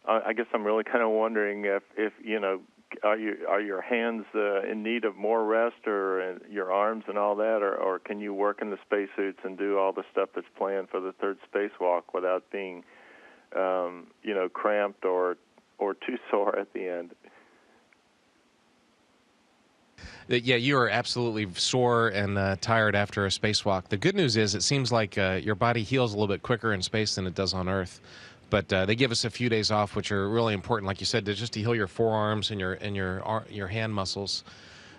I guess I'm really kind of wondering if you know, are your hands in need of more rest, or your arms and all that, or can you work in the spacesuits and do all the stuff that's planned for the third spacewalk without being, you know, cramped or too sore at the end? Yeah, you are absolutely sore and tired after a spacewalk. The good news is it seems like your body heals a little bit quicker in space than it does on Earth. But they give us a few days off, which are really important, like you said, to just to heal your forearms and your hand muscles.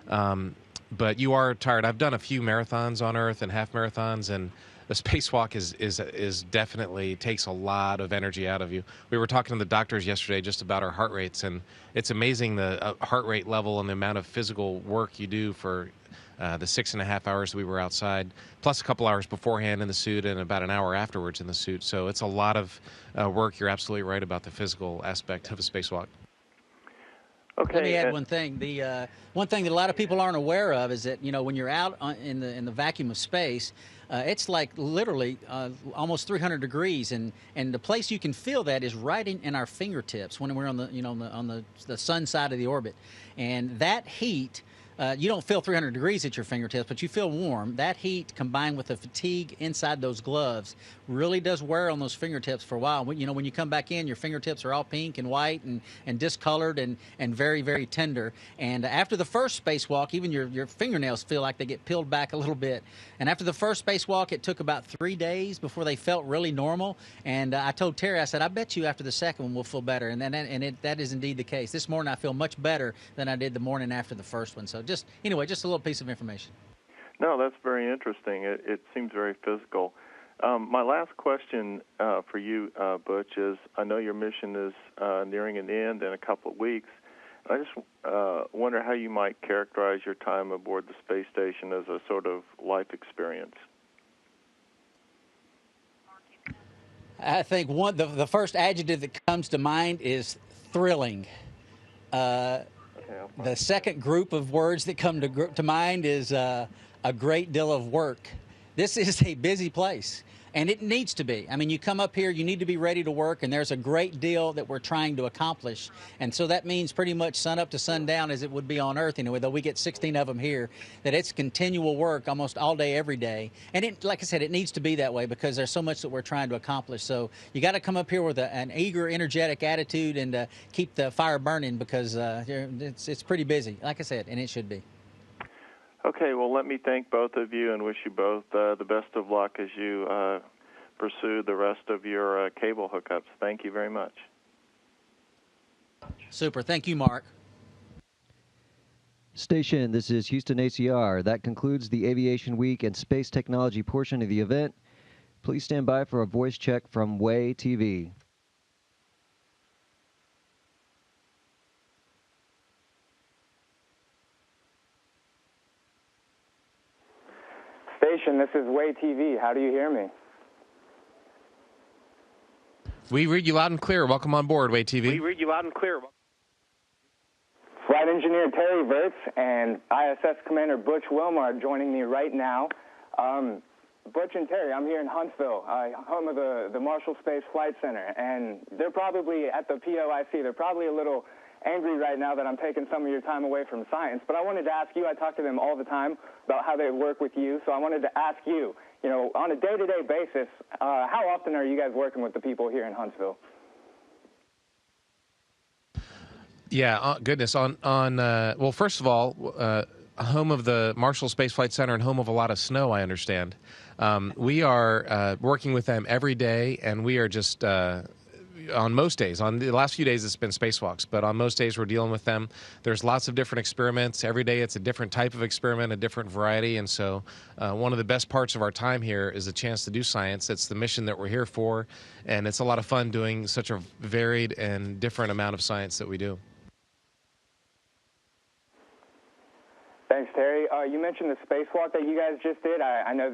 But you are tired. I've done a few marathons on Earth and half marathons, and the spacewalk is definitely takes a lot of energy out of you. We were talking to the doctors yesterday just about our heart rates, and it's amazing the heart rate level and the amount of physical work you do for the 6.5 hours we were outside, plus a couple hours beforehand in the suit and about an hour afterwards in the suit. So it's a lot of work. You're absolutely right about the physical aspect of a spacewalk. Okay. Let me add one thing. The one thing that a lot of people aren't aware of is that, you know, when you're out in the vacuum of space, it's like literally almost 300 degrees, and the place you can feel that is right in our fingertips when we're on the, you know, on the sun side of the orbit, and that heat. You don't feel 300 degrees at your fingertips, but you feel warm. That heat combined with the fatigue inside those gloves really does wear on those fingertips for a while. When, you know, when you come back in, your fingertips are all pink and white and discolored and very, very tender. And after the first spacewalk, even your fingernails feel like they get peeled back a little bit. And after the first spacewalk, it took about 3 days before they felt really normal. And I told Terry, I said, I bet you after the second one we'll feel better. And that is indeed the case. This morning I feel much better than I did the morning after the first one. So just a little piece of information. No, that's very interesting. It seems very physical. My last question for you, Butch, is I know your mission is nearing an end in a couple of weeks. I just wonder how you might characterize your time aboard the space station as a sort of life experience. I think the first adjective that comes to mind is thrilling. The second group of words that come to mind is a great deal of work. This is a busy place, and it needs to be. I mean, you come up here, you need to be ready to work, and there's a great deal that we're trying to accomplish. And so that means pretty much sun up to sundown as it would be on Earth, anyway, though we get 16 of them here, that it's continual work almost all day, every day. And it, like I said, it needs to be that way because there's so much that we're trying to accomplish. So you got to come up here with an eager, energetic attitude and keep the fire burning because it's pretty busy, like I said, and it should be. Okay, well, let me thank both of you and wish you both the best of luck as you pursue the rest of your cable hookups. Thank you very much. Super. Thank you, Mark. Station, this is Houston ACR. That concludes the Aviation Week and Space Technology portion of the event. Please stand by for a voice check from Way TV. Station, this is Way TV. How do you hear me? We read you loud and clear. Welcome on board, Way TV. We read you loud and clear. Flight Engineer Terry Virts and ISS Commander Butch Wilmore are joining me right now. Butch and Terry, I'm here in Huntsville, home of the Marshall Space Flight Center, and they're probably at the POIC. They're probably a little angry right now that I'm taking some of your time away from science, but I wanted to ask you, I talk to them all the time about how they work with you, so I wanted to ask you, you know, on a day-to-day basis, how often are you guys working with the people here in Huntsville? Yeah, goodness. Well, first of all, home of the Marshall Space Flight Center and home of a lot of snow, I understand. We are working with them every day, and we are just on most days. On the last few days, it's been spacewalks, but on most days, we're dealing with them. There's lots of different experiments. Every day, it's a different type of experiment, a different variety, and so one of the best parts of our time here is a chance to do science. It's the mission that we're here for, and it's a lot of fun doing such a varied and different amount of science that we do. Thanks, Terry. You mentioned the spacewalk that you guys just did. I know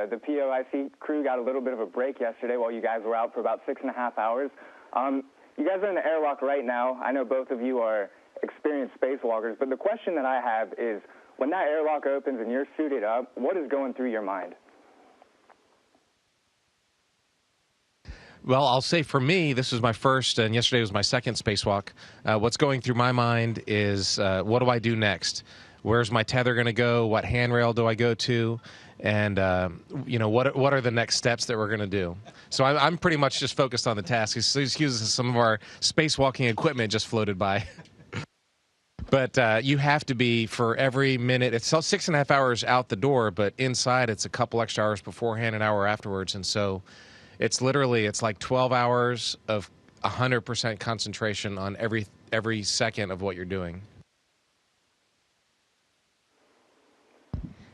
the POIC crew got a little bit of a break yesterday while you guys were out for about 6.5 hours. You guys are in the airlock right now. I know both of you are experienced spacewalkers, but the question that I have is, when that airlock opens and you're suited up, what is going through your mind? Well, I'll say for me, this was my first, and yesterday was my second spacewalk. What's going through my mind is, what do I do next? Where's my tether going to go? What handrail do I go to? And, what are the next steps that we're going to do? So I'm pretty much just focused on the task. Excuse us, some of our spacewalking equipment just floated by. But you have to be, for every minute, it's 6.5 hours out the door, but inside it's a couple extra hours beforehand, an hour afterwards. And so it's like 12 hours of 100% concentration on every second of what you're doing.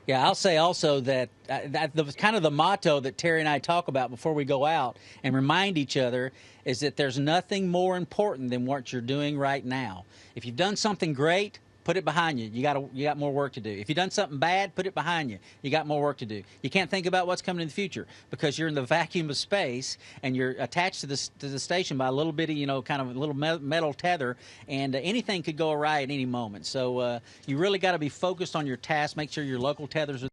Yeah, I'll say also that the kind of the motto that Terry and I talk about before we go out and remind each other is that there's nothing more important than what you're doing right now. If you've done something great, put it behind you. You got more work to do. If you've done something bad, put it behind you. You got more work to do. You can't think about what's coming in the future because you're in the vacuum of space and you're attached to the station by a little bitty, kind of a little metal tether, and anything could go awry at any moment. So you really got to be focused on your task. Make sure your local tethers are